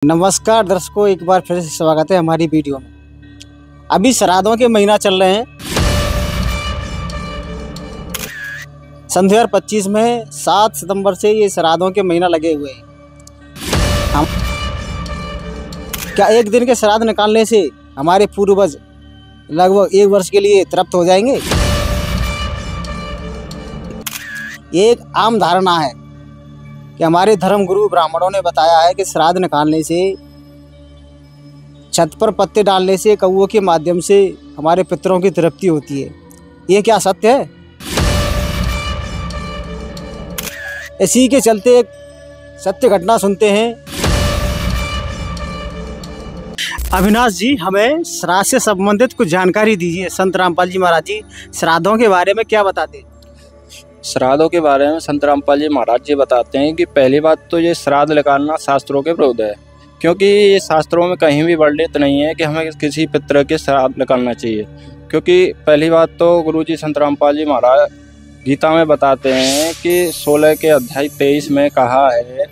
नमस्कार दर्शकों, एक बार फिर से स्वागत है हमारी वीडियो में। अभी श्राद्धों के महीना चल रहे हैं। सन 2025 में 7 सितंबर से ये श्राद्धों के महीना लगे हुए हैं। हम क्या एक दिन के श्राद्ध निकालने से हमारे पूर्वज लगभग 1 वर्ष के लिए तृप्त हो जाएंगे? ये एक आम धारणा है कि हमारे धर्म गुरु ब्राह्मणों ने बताया है कि श्राद्ध निकालने से, छत पर पत्ते डालने से, कौओं के माध्यम से हमारे पितरों की तृप्ति होती है। ये क्या सत्य है? इसी के चलते एक सत्य घटना सुनते हैं। अविनाश जी, हमें श्राद्ध से संबंधित कुछ जानकारी दीजिए। संत रामपाल जी महाराज जी श्राद्धों के बारे में क्या बताते हैं? श्राद्धों के बारे में संत रामपाल जी महाराज जी बताते हैं कि पहली बात तो ये श्राद्ध निकालना शास्त्रों के विरुद्ध है, क्योंकि ये शास्त्रों में कहीं भी वर्णित नहीं है कि हमें किसी पितर के श्राद्ध निकालना चाहिए। क्योंकि पहली बात तो गुरुजी संत रामपाल जी महाराज गीता में बताते हैं कि 16 के अध्याय 23 में कहा है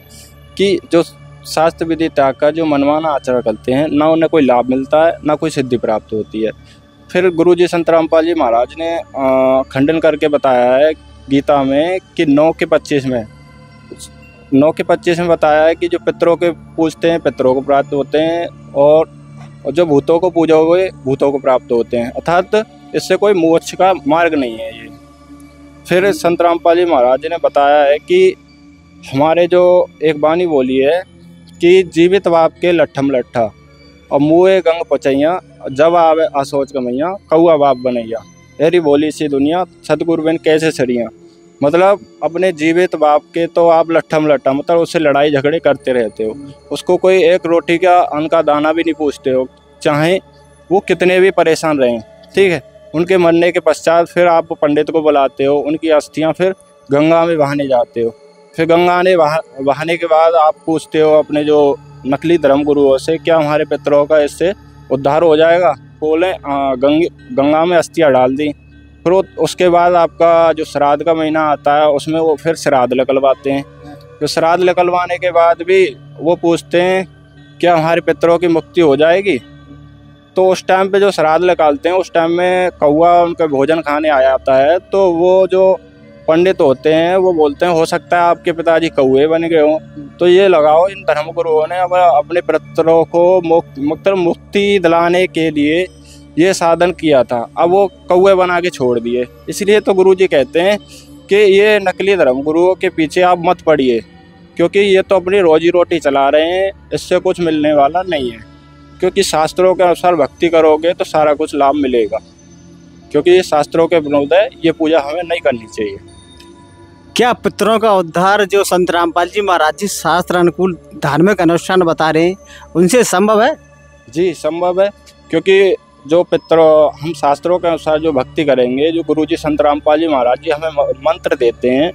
कि जो शास्त्र विधि त्याग कर जो मनमाना आचरण करते हैं, ना उन्हें कोई लाभ मिलता है, ना कोई सिद्धि प्राप्त होती है। फिर गुरुजी संत रामपाल जी महाराज ने खंडन करके बताया है गीता में कि 9 के 25 में बताया है कि जो पितरों के पूजते हैं पितरों को प्राप्त होते हैं, और जो भूतों को पूजोगे भूतों को प्राप्त होते हैं, अर्थात इससे कोई मोक्ष का मार्ग नहीं है ये। फिर संत रामपाल जी महाराज ने बताया है कि हमारे जो एक वाणी बोली है कि जीवित बाप के लट्ठम लट्ठा और मुँहे गंग पचैया, जब आवे असोच कमैया कौआ बाप बनैया, एरी बोली सी दुनिया सतगुरु बिन कैसे सरिया। मतलब अपने जीवित बाप के तो आप लट्ठम लट्ठा, मतलब उससे लड़ाई झगड़े करते रहते हो, उसको कोई एक रोटी का अन्न का दाना भी नहीं पूछते हो, चाहे वो कितने भी परेशान रहें। ठीक है, उनके मरने के पश्चात फिर आप पंडित को बुलाते हो, उनकी अस्थियां फिर गंगा में बहाने जाते हो। फिर गंगा में बहाने के बाद आप पूछते हो अपने जो नकली धर्म गुरुओं से, क्या हमारे पितरों का इससे उद्धार हो जाएगा? बोले गंगा में अस्थियाँ डाल दी। फिर उसके बाद आपका जो श्राद्ध का महीना आता है उसमें वो फिर श्राद्ध निकलवाते हैं। तो श्राद्ध निकलवाने के बाद भी वो पूछते हैं क्या हमारे पितरों की मुक्ति हो जाएगी? तो उस टाइम पे जो श्राद्ध निकालते हैं उस टाइम में कौआ उनके भोजन खाने आ जाता है। तो वो जो पंडित होते हैं वो बोलते हैं हो सकता है आपके पिताजी कौए बन गए हों। तो ये लगाओ, इन धर्म गुरुओं ने अपने पितरों को मुक्ति दिलाने के लिए ये साधन किया था, अब वो कौए बना के छोड़ दिए। इसलिए तो गुरुजी कहते हैं कि ये नकली धर्म गुरुओं के पीछे आप मत पड़िए, क्योंकि ये तो अपनी रोजी रोटी चला रहे हैं, इससे कुछ मिलने वाला नहीं है। क्योंकि शास्त्रों के अनुसार भक्ति करोगे तो सारा कुछ लाभ मिलेगा, क्योंकि ये शास्त्रों के विरुद्ध है, ये पूजा हमें नहीं करनी चाहिए। क्या पितरों का उद्धार जो संत रामपाल जी महाराज जी शास्त्र अनुकूल धार्मिक अनुष्ठान बता रहे हैं उनसे संभव है? जी संभव है, क्योंकि जो पितरों हम शास्त्रों के अनुसार जो भक्ति करेंगे, जो गुरुजी संत रामपाल जी महाराज जी हमें मंत्र देते हैं,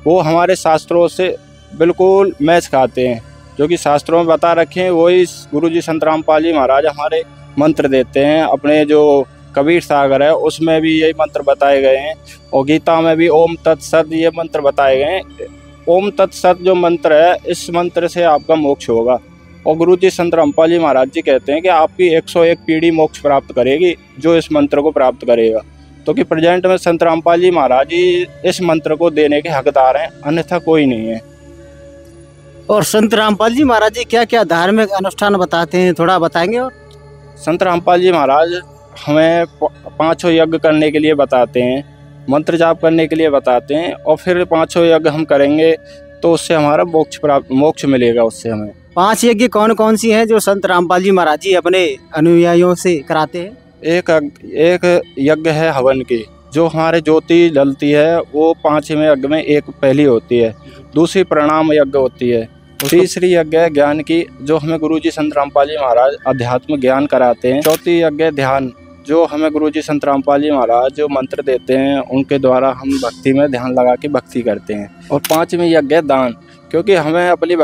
वो हमारे शास्त्रों से बिल्कुल मैच खाते हैं। जो कि शास्त्रों में बता रखे हैं वही गुरुजी संत रामपाल जी महाराज हमारे मंत्र देते हैं। अपने जो कबीर सागर है उसमें भी यही मंत्र बताए गए हैं, और गीता में भी ओम तत्सत ये मंत्र बताए गए हैं। ओम तत्सत जो मंत्र है, इस मंत्र से आपका मोक्ष होगा। और गुरुजी संत रामपाल जी महाराज जी कहते हैं कि आपकी 101 पीढ़ी मोक्ष प्राप्त करेगी जो इस मंत्र को प्राप्त करेगा। तो कि प्रेजेंट में संत रामपाल जी महाराज जी इस मंत्र को देने के हकदार हैं, अन्यथा कोई नहीं है। और संत रामपाल जी महाराज जी क्या क्या धार्मिक अनुष्ठान बताते हैं, थोड़ा बताएंगे? और संत रामपाल जी महाराज हमें 5 यज्ञ करने के लिए बताते हैं, मंत्र जाप करने के लिए बताते हैं, और फिर 5 यज्ञ हम करेंगे तो उससे हमारा मोक्ष मिलेगा। उससे हमें 5 यज्ञ कौन कौन सी हैं जो संत रामपाल जी महाराज जी अपने अनुयायियों से कराते हैं? एक यज्ञ है हवन की, जो हमारे ज्योति जलती है, वो 5वें यज्ञ में एक पहली होती है। दूसरी प्रणाम यज्ञ होती है। तीसरी यज्ञ है ज्ञान की, जो हमें गुरुजी संत रामपाल जी महाराज अध्यात्म ज्ञान कराते हैं। चौथी यज्ञ ध्यान, जो हमें गुरुजी संत रामपाल जी महाराज जो मंत्र देते हैं उनके द्वारा हम भक्ति में ध्यान लगा के भक्ति करते हैं। और 5वीं यज्ञ है दान, क्योंकि हमें अपनी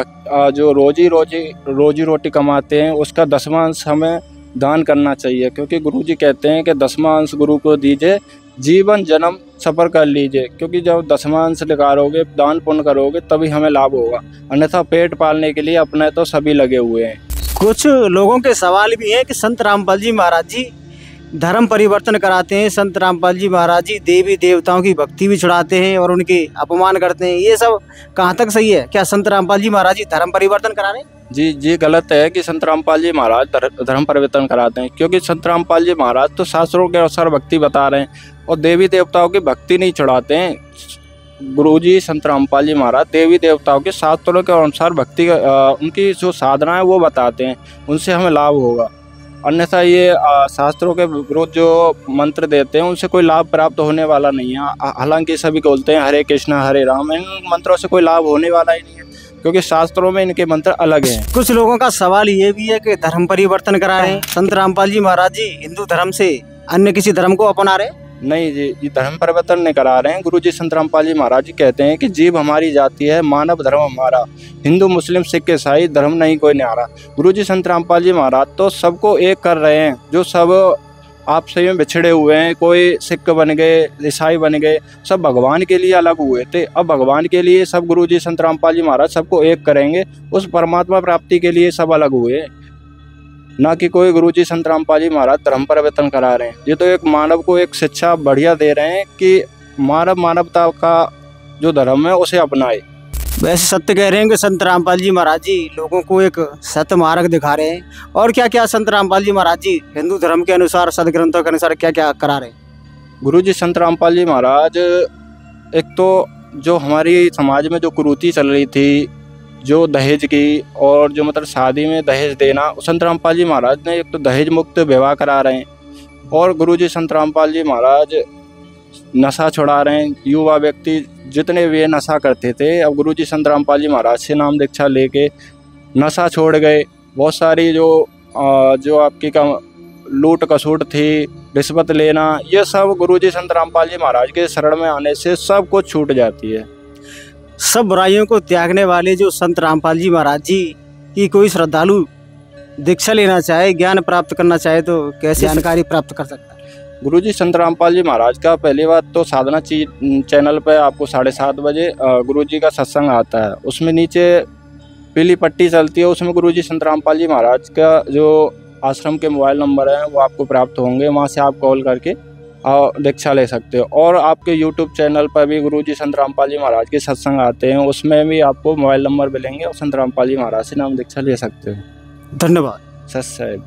जो रोजी रोटी कमाते हैं उसका 10वां अंश हमें दान करना चाहिए। क्योंकि गुरुजी कहते हैं कि 10वां अंश गुरु को दीजिए, जीवन जन्म सफर कर लीजिए। क्योंकि जब 10वां अंश निकालोगे, दान पुण्य करोगे, तभी हमें लाभ होगा, अन्यथा पेट पालने के लिए अपने तो सभी लगे हुए हैं। कुछ लोगों के सवाल भी हैं कि संत रामपाल जी महाराज जी धर्म परिवर्तन कराते हैं। संत रामपाल जी महाराज जी देवी देवताओं की भक्ति भी छुड़ाते हैं और उनके अपमान करते हैं। ये सब कहाँ तक सही है? क्या संत रामपाल जी महाराज जी धर्म परिवर्तन करा रहे हैं? जी गलत है कि संत रामपाल जी महाराज धर्म परिवर्तन कराते हैं, क्योंकि संत रामपाल जी महाराज तो शास्त्रों के अनुसार भक्ति बता रहे हैं और देवी देवताओं की भक्ति नहीं छुड़ाते हैं। गुरुजी संत रामपाल जी महाराज देवी देवताओं के शास्त्रों के अनुसार भक्ति उनकी जो साधना है वो बताते हैं, उनसे हमें लाभ होगा। अन्यथा ये शास्त्रों के विरुद्ध जो मंत्र देते हैं उनसे कोई लाभ प्राप्त होने वाला नहीं है। हालांकि सभी बोलते हैं हरे कृष्णा हरे राम, इन मंत्रों से कोई लाभ होने वाला ही नहीं है, क्योंकि शास्त्रों में इनके मंत्र अलग हैं। कुछ लोगों का सवाल ये भी है कि धर्म परिवर्तन करा रहे हैं। संत रामपाल जी महाराज जी हिंदू धर्म से अन्य किसी धर्म को अपना रहे हैं? नहीं जी, ये धर्म परिवर्तन नहीं करा रहे हैं। गुरुजी संत रामपाल जी महाराज जी कहते हैं कि जीव हमारी जाति है, मानव धर्म हमारा, हिंदू मुस्लिम सिख ईसाई धर्म नहीं कोई न्यारा। गुरुजी संत रामपाल जी महाराज तो सबको एक कर रहे हैं, जो सब आपसे में बिछड़े हुए हैं, कोई सिख बन गए, ईसाई बन गए, सब भगवान के लिए अलग हुए थे। अब भगवान के लिए सब गुरुजी संत रामपाल जी महाराज सबको एक करेंगे, उस परमात्मा प्राप्ति के लिए सब अलग हुए, ना कि कोई गुरुजी संत रामपाल जी महाराज धर्म परिवर्तन करा रहे हैं। ये तो एक मानव को एक शिक्षा बढ़िया दे रहे हैं कि मानवता का जो धर्म है उसे अपनाए। वैसे सत्य कह रहे हैं कि संत रामपाल जी महाराज जी लोगों को एक सत्य मार्ग दिखा रहे हैं। और क्या क्या संत रामपाल जी महाराज जी हिंदू धर्म के अनुसार, सदग्रंथों के अनुसार क्या क्या करा रहे हैं? गुरुजी संत रामपाल जी महाराज एक तो जो हमारी समाज में जो कुरीति चल रही थी, जो दहेज की और जो मतलब शादी में दहेज देना, संत रामपाल जी महाराज ने एक तो दहेज मुक्त विवाह करा रहे हैं। और गुरुजी संत रामपाल जी महाराज नशा छुड़ा रहे हैं। युवा व्यक्ति जितने भी नशा करते थे, अब गुरुजी संत रामपाल जी महाराज से नाम दीक्षा लेके नशा छोड़ गए। बहुत सारी जो आपकी लूट खसुट थी, रिश्वत लेना, ये सब गुरुजी संत रामपाल जी महाराज के शरण में आने से सब कुछ छूट जाती है। सब बुराइयों को त्यागने वाले जो संत रामपाल जी महाराज जी की कोई श्रद्धालु दीक्षा लेना चाहे, ज्ञान प्राप्त करना चाहे तो कैसे जानकारी प्राप्त कर सकता है? गुरुजी संत रामपाल जी महाराज का पहली बात तो साधना चैनल पर आपको 7:30 बजे गुरुजी का सत्संग आता है। उसमें नीचे पीली पट्टी चलती है, उसमें गुरुजी संत रामपाल जी महाराज का जो आश्रम के मोबाइल नंबर है वो आपको प्राप्त होंगे। वहाँ से आप कॉल करके दीक्षा ले सकते हो। और आपके YouTube चैनल पर भी गुरुजी संत रामपाल जी महाराज के सत्संग आते हैं, उसमें भी आपको मोबाइल नंबर मिलेंगे और संत रामपाल जी महाराज से नाम दीक्षा ले सकते हो। धन्यवाद। सत साहिब।